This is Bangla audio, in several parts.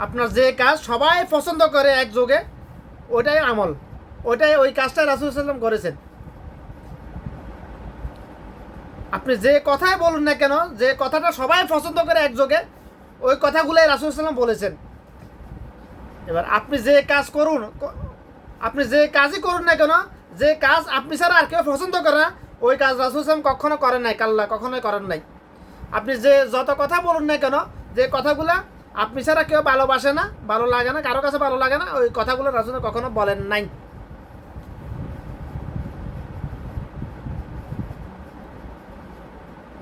আপনার যে কাজ সবাই পছন্দ করে একযোগে, ওটাই আমল, ওটাই ওই কাজটা রাসূল সাল্লাল্লাহু আলাইহি ওয়াসাল্লাম করেছেন। আপনি যে কথাই বলুন না কেন, যে কথাটা সবাই পছন্দ করে একযোগে, ওই কথাগুলোই রাসূল সাল্লাল্লাহু আলাইহি ওয়াসাল্লাম বলেছেন। এবার আপনি যে কাজ করুন, আপনি যে কাজই করুন না কেন, যে কাজ আপনি ছাড়া আর কেউ পছন্দ করে না, ওই কাজ রাসূল সাল্লাল্লাহু আলাইহি ওয়াসাল্লাম কখনো করেন নাই, কাল্লা কখনোই করেন নাই। আপনি যে যত কথা বলুন না কেন, যে কথাগুলা আপনি ছাড়া কেউ ভালোবাসে না, ভালো লাগে না, কারো কাছে ভালো লাগে না, ওই কথাগুলো রাসূল কখনো বলেন নাই।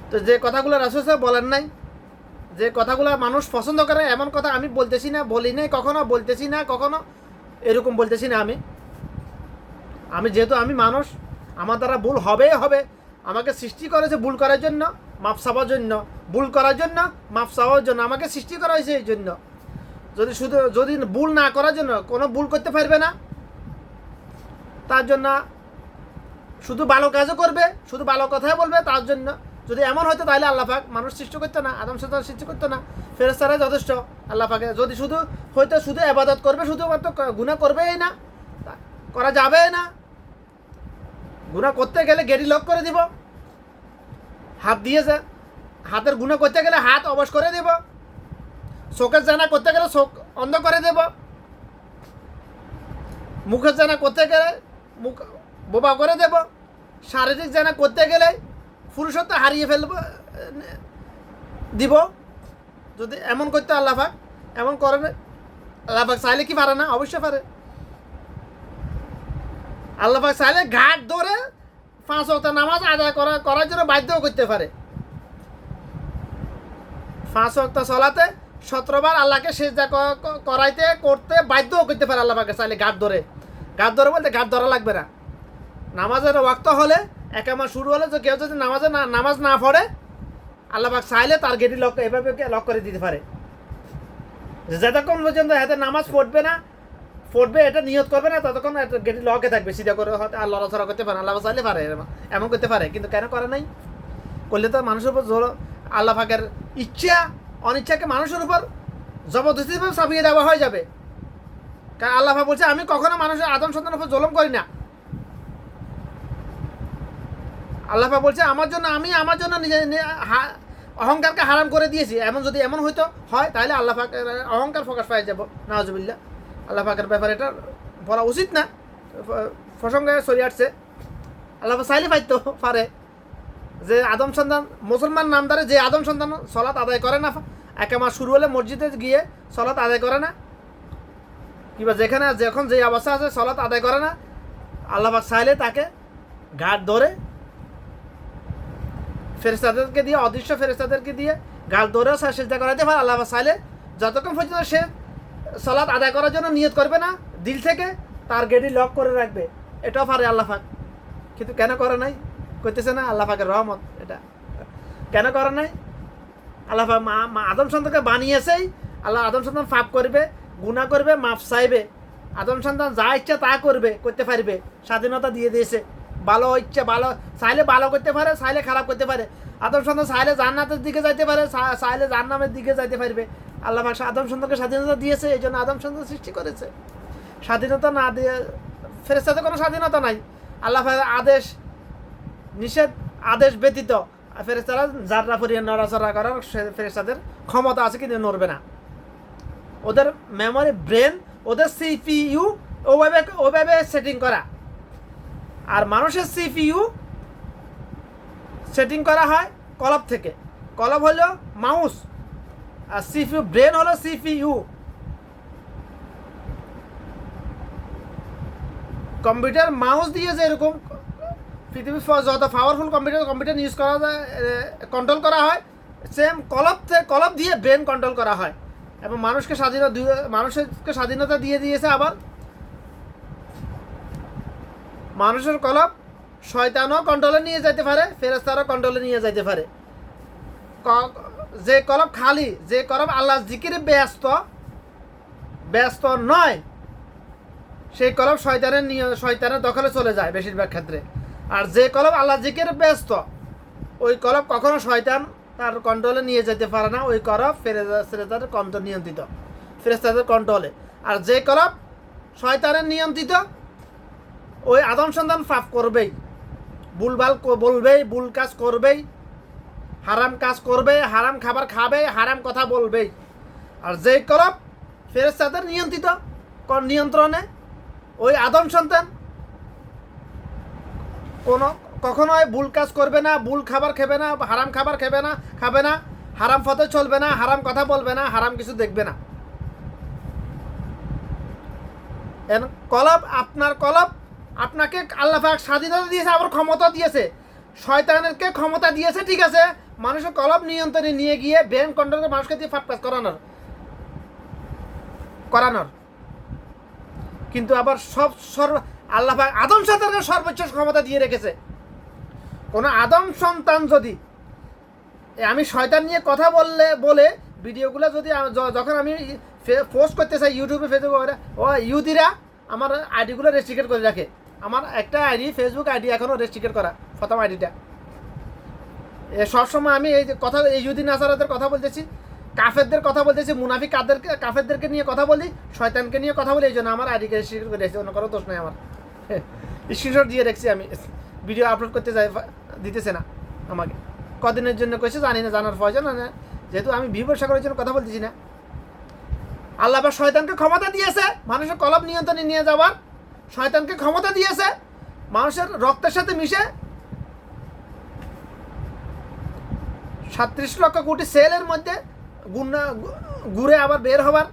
তো যে কথাগুলো রাসূল সাহেব বলেন নাই, যে কথাগুলো মানুষ পছন্দ করে এমন কথা আমি বলতেছি না, বলি নাই কখনো, বলতেছি না কখনো, এরকম বলতেছি না। আমি যেহেতু আমি মানুষ, আমার দ্বারা ভুল হবেই হবে। আমাকে সৃষ্টি করেছে ভুল করার জন্য, মাপ চাওয়ার জন্য, ভুল করার জন্য, মাপ চাওয়ার জন্য আমাকে সৃষ্টি করা হয়েছে। এই জন্য যদি ভুল না করার জন্য, কোনো ভুল করতে পারবে না, তার জন্য শুধু ভালো কাজও করবে, শুধু ভালো কথাই বলবে, তার জন্য যদি এমন হতো তাহলে আল্লাহ পাক মানুষ সৃষ্টি করতো না, আদম সন্তান সৃষ্টি করতো না, ফেরেশতারাই যথেষ্ট আল্লাহ পাকে। যদি শুধু হয়তো শুধু ইবাদত করবে, শুধুমাত্র গুনাহ করবেই না, করা যাবে না। গুনাহ করতে গেলে গেড়ি লক করে দিব, হাত দিয়েছে, হাতের গুনাহ করতে গেলে হাত অবশ করে দিব, চোখের জানা করতে গেলে চোখ অন্ধ করে দেব, মুখের জানা করতে গেলে মুখ বোবা করে দেব, শারীরিক জানা করতে গেলে পুরুষত্ব হারিয়ে ফেলব দিব। যদি এমন করতে আল্লাহ পাক, এমন করবে আল্লাহ পাক চাইলে কি পারে না? অবশ্যই পারে। আল্লাহ পাক চাইলে ঘাট ধরে 5 ওয়াক্ত নামাজ আদায় করার জন্য বাধ্যও করতে পারে। 5 ওয়াক্ত সালাতে 17 বার আল্লাহকে সিজদা করতে বাধ্যও করতে পারে আল্লাহ পাকে চাইলে। ঘাট ধরে বলতে ঘাট ধরা লাগবে না। নামাজের ওয়াক্ত হলে, একামত শুরু হলে, কেউ যদি নামাজ না পড়ে, আল্লাহ পাক চাইলে তার গেটি লক এভাবে লক করে দিতে পারে। যতক্ষণ পর্যন্ত হাতে নামাজ পড়বে এটা নিয়ত করবে না, ততক্ষণ গেটি লকে থাকবে, সিধা করে আল্লাহ লড়াচড়া করতে পারে। আল্লাহ চাইলে পারে, এমন করতে পারে, কিন্তু কেন করে নাই? করলে তো মানুষের উপর আল্লাহ পাকের ইচ্ছা অনিচ্ছাকে মানুষের উপর জবরদস্তিভাবে চাপিয়ে দেওয়া হয়ে যাবে। কারণ আল্লাহ পাক বলছে, আমি কখনো মানুষের আদম সন্তানের উপর জুলুম করি না। আল্লাহ পাক বলছে, আমার জন্য নিজে অহংকারকে হারাম করে দিয়েছি। যদি এমন হইতো হয়, তাহলে আল্লাহ পাকের অহংকার প্রকাশ পাই যাব, নাউজুবিল্লাহ। আল্লাহ পাকের ব্যাপারে এটা বলা উচিত না, প্রসঙ্গে সরে আসছে। আল্লাহ পাক চাইলে পাইতো পারে যে আদম সন্তান, মুসলমান নামদারে যে আদম সন্তান সলাত আদায় করে না, একামত শুরু হলে মসজিদে গিয়ে সলাত আদায় করে না, কিংবা যখন যে অবস্থা আছে সলাত আদায় করে না, আল্লাহ পাক চাইলে তাকে ঘাট ধরে ফেরেশতাদেরকে দিয়ে, অদৃশ্য ফেরেশতাদেরকে দিয়ে ঘাট ধরেও সিজদা করাইতে পারে। আল্লাহ পাক চাইলে যতক্ষণ পর্যন্ত সে সালাত আদায় করার জন্য নিয়ত করবে না দিল থেকে, তার গেটি লক করে রাখবে, এটাও পারে আল্লাহ পাক। কিন্তু কেন করে নাই? করতেছে না, আল্লাহ পাকের রহমত এটা। কেন করে নাই? আল্লাহ পাক আদম সন্তানকে বানিয়েছেই, আল্লাহ আদম সন্তান পাপ করবে, গুনাহ করবে, মাফ চাইবে। আদম সন্তান যা ইচ্ছা তা করতে পারবে, স্বাধীনতা দিয়ে দিয়েছে। ভালো ইচ্ছা চাইলে ভালো করতে পারে, চাইলে খারাপ করতে পারে। আদম সন্তান চাইলে জান্নাতের দিকে যাইতে পারে, চাইলে জাহান্নামের দিকে যাইতে পারবে। আল্লাহ পাক আদম সন্তানকে স্বাধীনতা দিয়েছে, এই জন্য আদম সন্তান সৃষ্টি করেছে। স্বাধীনতা না দিয়ে ফেরেশতাদের কোনো স্বাধীনতা নাই। আল্লাহ পাক আদেশ ব্যতীত ফেরেশতারা যাররা পরিমাণ নড়াচড়া করার ফেরেশতাদের ক্ষমতা আছে, কিন্তু নড়বে না। ওদের মেমোরি, ব্রেন, ওদের সিপিইউ ওভাবে সেটিং করা। আর মানুষের সিপিইউ সেটিং করা হয় কলব থেকে। কলব হলো মাউস, আর সিপিইউ ব্রেন হলো সিপিইউ। কম্পিউটার মাউস দিয়ে যে এরকম পৃথিবীর যত পাওয়ারফুল কম্পিউটার ইউজ করা যায়, কন্ট্রোল করা হয়, সেম কলব দিয়ে ব্রেন কন্ট্রোল করা হয়। এবং মানুষকে স্বাধীনতা দিয়ে দিয়েছে। আবার মানুষের কলব শয়তানও কন্ট্রোলে নিয়ে যেতে পারে, ফেরেশতারও কন্ট্রোলে নিয়ে যেতে পারে। যে কলব খালি, যে কলব আল্লাহ জিকিরে ব্যস্ত নয়, সেই কলব শয়তানের দখলে চলে যায় বেশিরভাগ ক্ষেত্রে। আর যে কলব আল্লাহ জিকিরে ব্যস্ত, ওই কলব কখনো শয়তান তার কন্ট্রোলে নিয়ে যেতে পারে না। ওই কলব ফেরেশতাদের কন্ট্রোল নিয়ন্ত্রিত। ফেরেশতাদের কন্ট্রোলে। আর যে কলব শয়তানের নিয়ন্ত্রিত, ওই আদম সন্তান পাপ করবেই, ভুলভাল বলবেই, ভুল কাজ করবেই, হারাম কাজ করবে, হারাম খাবার খাবে, হারাম কথা বলবেই। আর যে কলব ফেরেশতাদের নিয়ন্ত্রণে, ওই আদম সন্তান কখনোই ভুল কাজ করবে না, ভুল খাবার খাবে না, হারাম খাবার খাবে না, হারাম পথে চলবে না, হারাম কথা বলবে না, হারাম কিছু দেখবে না। আপনার কলব আপনাকে আল্লাহ পাক স্বাধীনতা দিয়েছে, আবার ক্ষমতা দিয়েছে। শয়তানেরকে ক্ষমতা দিয়েছে, ঠিক আছে, মানুষের কলব নিয়ন্ত্রণে নিয়ে গিয়ে ব্রেন কন্ট্রোল করে মানুষকে দিয়ে ফাটকাজ করানোর। কিন্তু আবার আল্লাহ পাক আদম সন্তানকে সর্বোচ্চ ক্ষমতা দিয়ে রেখেছে। কোনো আদম সন্তান যদি আমি শয়তান নিয়ে কথা বলে ভিডিওগুলো যদি যখন আমি পোস্ট করতে চাই ইউটিউবে, ফেসবুকে, ও ইউদিরা আমার আইডিগুলো রেস্ট্রিক্টেড করে রাখে। আমার একটা আইডি, ফেসবুক আইডি এখনও রেস্ট্রিক্টেড করা, প্রথম আইডিটা। সবসময় আমি এই কথা, এই ইহুদি নাসারাদের কথা বলতেছি, কাফেরদের কথা বলতেছি, মুনাফিক কাফেরদেরকে নিয়ে কথা বলি, শয়তানকে নিয়ে কথা বলি, এই জন্য আমার আইডিকে রেস্ট্রিক্টেড করে রেখেছি। অন্য কোনো দোষ নেই আমার। স্ক্রিনশট দিয়ে রেখেছি আমি, ভিডিও আপলোড করতে দিতেছে না আমাকে। কদিনের জন্য কইছে জানি না, জানার প্রয়োজন না, যেহেতু আমি ব্যবসা করার জন্য কথা বলতেছি না। আল্লাহ বা শয়তানকে ক্ষমতা দিয়েছে মানুষের কলব নিয়ন্ত্রণে নিয়ে যাওয়ার। শয়তানকে ক্ষমতা দিয়েছে মানুষের রক্তের সাথে মিশে 37 লক্ষ কোটি সেলের মধ্যে ঘুরে আবার বের হবার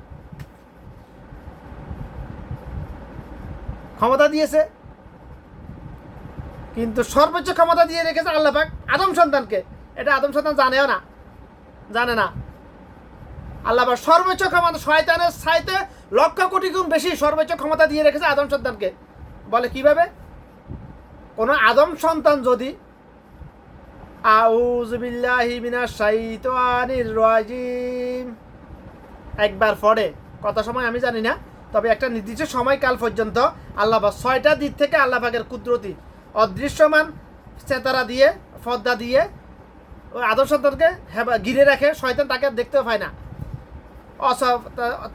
ক্ষমতা দিয়েছে। কিন্তু সর্বোচ্চ ক্ষমতা দিয়ে রেখেছে আল্লাহ পাক আদম সন্তানকে। এটা আদম সন্তান জানে না। আল্লাহ পাক সর্বোচ্চ ক্ষমতা, শয়তানের চাইতে লক্ষ কোটি গুণ বেশি সর্বোচ্চ ক্ষমতা দিয়ে রেখেছে আদম সন্তানকে। বলে কিভাবে? কোন আদম সন্তান যদি আউযু বিল্লাহি মিনাশ শাইতানির রাজিম একবার পড়ে, কত সময় আমি জানি না, তবে একটা নির্দিষ্ট সময়কাল পর্যন্ত আল্লাহ পাক 6টা দিক থেকে আল্লাহ পাকের কুদরতি অদৃশ্যমান চেতারা দিয়ে, পর্দা দিয়ে ওই আদম সন্তানকে ঘিরে রাখে। শয়তান তাকে দেখতেও পায় না।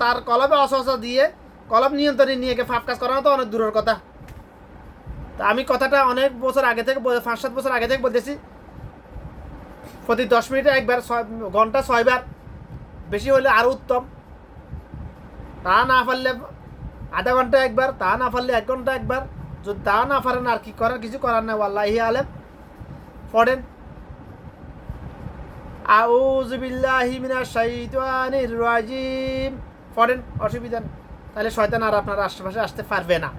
তার কলবে অসহসা দিয়ে কলব নিয়ন্ত্রণে নিয়ে গিয়ে ফাপ কাজ করানো তো অনেক দূরের কথা। তা আমি কথাটা অনেক বছর আগে থেকে, 5-7 বছর আগে থেকে বলতেছি, প্রতি 10 মিনিটে একবার, ঘন্টা 6 বার, বেশি হলে আরও উত্তম। তা না পারলে আধা ঘন্টা একবার, তা না পারলে 1 ঘন্টা একবার। যদি তা না পারেন আর কি করার, কিছু করার নাই। ওয়াল্লাহি আলেম পড়েন আউযু বিল্লাহি মিনাশ শাইতানির রাজিম পড়েন, অসুবিধা নেই। তাহলে শয়তান আর আপনার আশেপাশে আসতে পারবে না।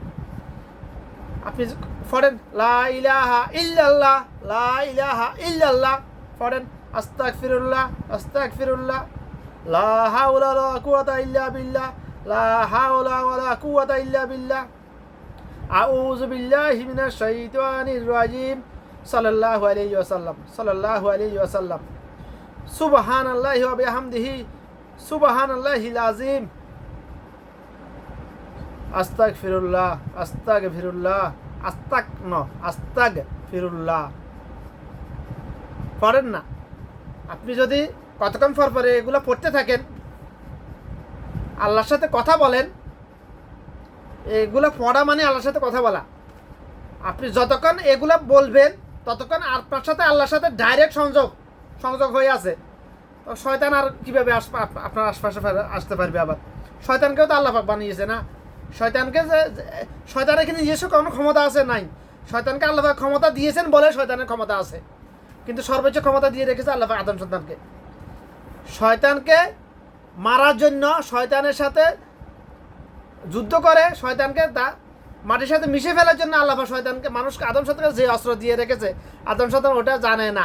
আপনি পড়েন লা ইলাহা ইল্লাল্লাহ, লা ইলাহা ইল্লাল্লাহ পড়েন, আস্তাগফিরুল্লাহ, আস্তাগফিরুল্লাহ, লা হাওলা ওয়ালা কুওয়াতা ইল্লা বিল্লাহ, লা হাওলা ওয়ালা কুওয়াতা ইল্লা বিল্লাহ, আউযু বিল্লাহি মিনাশ শাইতানির রাজিম, সাল্লাল্লাহু আলাইহি ওয়াসাল্লাম, সাল্লাল্লাহু আলাইহি ওয়াসাল্লাম, সুবহানাল্লাহি ওয়া বিহামদিহি, সুবহানাল্লাহিল আযীম, আস্তাগফিরুল্লাহ, আস্তাগফিরুল্লাহ, আস্তাগফিরুল্লাহ পড়েন না। আপনি যদি কতক্ষণ পর এগুলো পড়তে থাকেন, আল্লাহর সাথে কথা বলেন, এগুলো পড়া মানে আল্লাহর সাথে কথা বলা। আপনি যতক্ষণ এগুলো বলবেন ততক্ষণ আপনার সাথে আল্লাহর সাথে ডাইরেক্ট সংযোগ হয়ে আছে। তো শয়তান আর কীভাবে আপনার আশপাশে আসতে পারবে? আবার শয়তানকেও তো আল্লাহ পাক বানিয়েছে না। শয়তানের এখানে নিজস্ব কোনো ক্ষমতা আছে নাই। শয়তানকে আল্লাহ পাক ক্ষমতা দিয়েছেন বলে শয়তানের ক্ষমতা আছে, কিন্তু সর্বোচ্চ ক্ষমতা দিয়ে রেখেছে আল্লাহ পাক আদম সন্তানকে। শয়তানকে মারার জন্য, শয়তানের সাথে যুদ্ধ করে, শয়তানকে মাটির সাথে মিশে ফেলার জন্য আল্লাহ পাক শয়তানকে, মানুষকে, আদম সন্তানকে যে অস্ত্র দিয়ে রেখেছে, আদম সন্তান ওটা জানে না,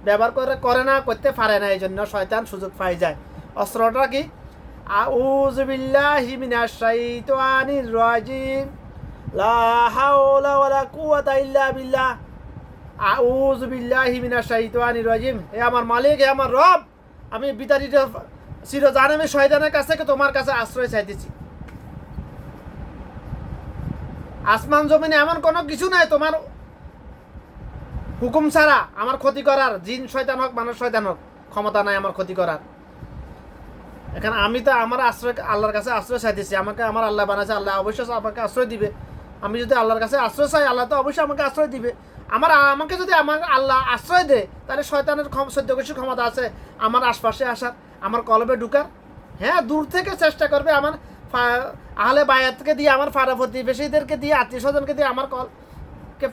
ব্যবহার করে না, করতে পারে না। এই জন্য শয়তান সুযোগ পাই যায়। অস্ত্রটা কি? আউযু বিল্লাহি মিনাশ শাইতানির রাজিম, লা হাওলা ওয়ালা কুওয়াতা ইল্লা বিল্লাহ, আউযু বিল্লাহি মিনাশ শাইতানির রাজিম। হে আমার মালিক, হে আমার রব, আমি বিতাড়িত চিরজাহান্নামী শয়তানের কাছ থেকে তোমার কাছে আশ্রয় চাইতেছি। আসমান জমিনে এমন কোনো কিছু নাই তোমার হুকুম ছাড়া আমার ক্ষতি করার। জিন শয়তান হোক, মানুষ শয়তান হোক, ক্ষমতা নাই আমার ক্ষতি করার। এখানে আমি তো আমার আশ্রয় আল্লাহর কাছে আশ্রয় চাইতেছি, আমাকে আমার আল্লাহ বানাইছে, আল্লাহ অবশ্যই আমাকে আশ্রয় দিবে। আমি যদি আল্লাহর কাছে আশ্রয় চাই, আল্লাহ তো অবশ্যই আমাকে আশ্রয় দিবে। আমাকে যদি আমার আল্লাহ আশ্রয় দেয়, তাহলে শয়তানের 14 ক্ষমতা আছে আমার আশপাশে আসার, আমার কলবে ঢুকার। হ্যাঁ, দূর থেকে চেষ্টা করবে আমার আহলে বায়াতকে দিয়ে, আমার পাড়া প্রতিবেশীদেরকে দিয়ে, আত্মীয় স্বজনকে দিয়ে আমার কলকে